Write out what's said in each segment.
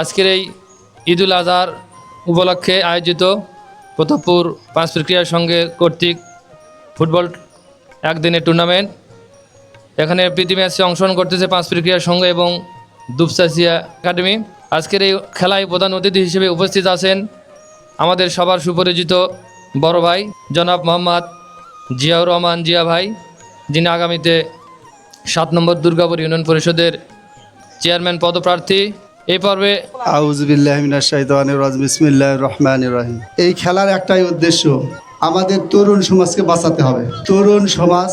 আজকের এই ঈদুল আজহার উপলক্ষে আয়োজিত প্রতাপপুর পাঁচপুর ক্রীড়া সংঘের কর্তৃক ফুটবল একদিনের টুর্নামেন্ট। এখানে প্রীতি ম্যাচে অংশগ্রহণ করতেছে পাঁচপুর ক্রীড়া সংঘ এবং দুপচাচিয়া একাডেমি। আজকের এই খেলায় প্রধান অতিথি হিসেবে উপস্থিত আছেন আমাদের সবার সুপরিচিত বড় ভাই জনাব মোহাম্মদ জিয়াউর রহমান জিয়া ভাই, যিনি আগামীতে 7 নম্বর দুর্গাপুর ইউনিয়ন পরিষদের চেয়ারম্যান পদপ্রার্থী। এই পর্বে আউযু বিল্লাহি মিনাশ শাইতানির রাজিম, বিসমিল্লাহির রহমানির রহিম। এই খেলার একটাই উদ্দেশ্য, আমাদের তরুণ সমাজকে বাঁচাতে হবে। তরুণ সমাজ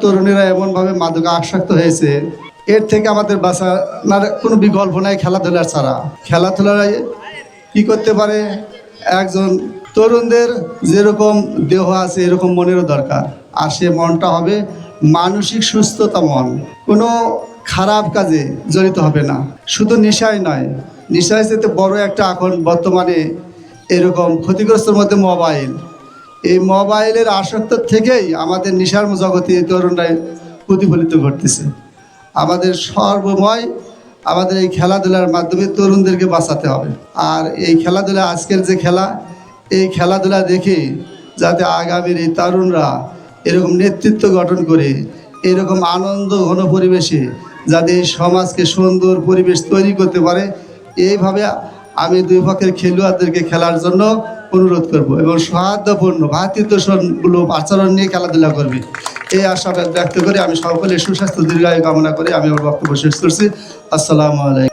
তরুণেরা এমনভাবে মাদকে আসক্ত হয়েছে, এর থেকে আমাদের বাঁচানোর কোনো বিকল্প নাই খেলাধুলার ছাড়া। খেলাধুলায় কি করতে পারে, একজন তরুণদের যেরকম দেহ আছে এরকম মনেরও দরকার, আর সে মনটা হবে মানসিক সুস্থতা মন, কোনো খারাপ কাজে জড়িত হবে না। শুধু নেশায় নয়, নেশায় যেতে বড় একটা এখন বর্তমানে এরকম ক্ষতিগ্রস্তর মধ্যে মোবাইল। এই মোবাইলের আসক্ত থেকেই আমাদের নেশার জগতে তরুণরাই প্রতিফলিত ঘটতেছে। আমাদের সর্বময় আমাদের এই খেলাধুলার মাধ্যমে তরুণদেরকে বাঁচাতে হবে। আর এই খেলাধুলা, আজকের যে খেলা, এই খেলাধুলা দেখে যাতে আগামীর এই তরুণরা এরকম নেতৃত্ব গঠন করে এরকম আনন্দ ঘন পরিবেশে যাতে এই সমাজকে সুন্দর পরিবেশ তৈরি করতে পারে, এইভাবে আমি দুই পক্ষের খেলোয়াড়দেরকে খেলার জন্য অনুরোধ করব এবং সৌহার্দ্যপূর্ণ ভ্রাতৃত্বসুলভ আচরণ নিয়ে খেলাধুলা করবে, এই আশা ব্যক্ত করে আমি সকলের সুস্বাস্থ্য দীর্ঘায়ু কামনা করে আমি আমার বক্তব্য শেষ করছি। আসসালামু আলাইকুম।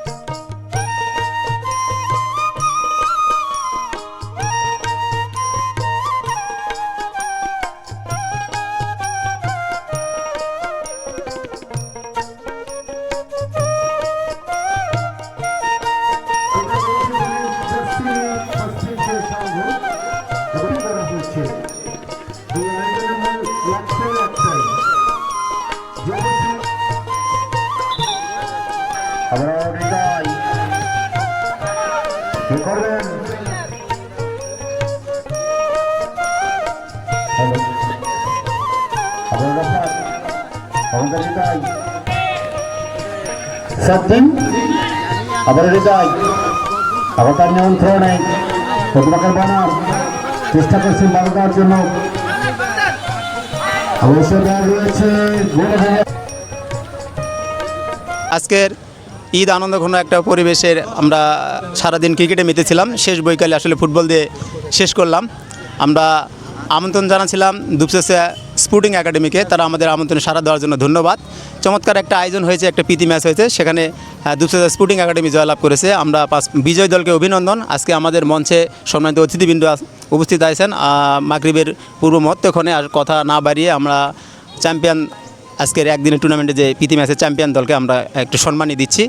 আমরা হৃদয় কি করবেন? আমাদের হৃদয় সত্যিন, আমাদের হৃদয় অবতার নিয়ন্ত্রণে প্রতিপক্ষের বানার চেষ্টা করছেন বাধা দেওয়ার জন্য। অবশ্যই রয়েছে আজকের ঈদ আনন্দঘন একটা পরিবেশের আমরা সারাদিন ক্রিকেটে মেতেছিলাম, শেষ বৈকালে আসলে ফুটবল দিয়ে শেষ করলাম। আমরা আমন্ত্রণ জানাছিলাম দুপচাচিয়া স্পোর্টিং একাডেমিকে, তারা আমাদের আমন্ত্রণে সাড়া দেওয়ার জন্য ধন্যবাদ। চমৎকার একটা আয়োজন হয়েছে, একটা প্রীতি ম্যাচ হয়েছে, সেখানে দুপচাচিয়া স্পোর্টিং একাডেমি জয়লাভ করেছে। আমরা বিজয় দলকে অভিনন্দন। আজকে আমাদের মঞ্চে সম্মানিত অতিথিবৃন্দ উপস্থিত আছেন। মাগরিবের পূর্ব মুহূর্তক্ষণে আর কথা না বাড়িয়ে আমরা চ্যাম্পিয়ন আজকের একদিনের টুর্নামেন্টে যে প্রীতি ম্যাচের চ্যাম্পিয়ন দলকে আমরা একটু সম্মানই দিচ্ছি।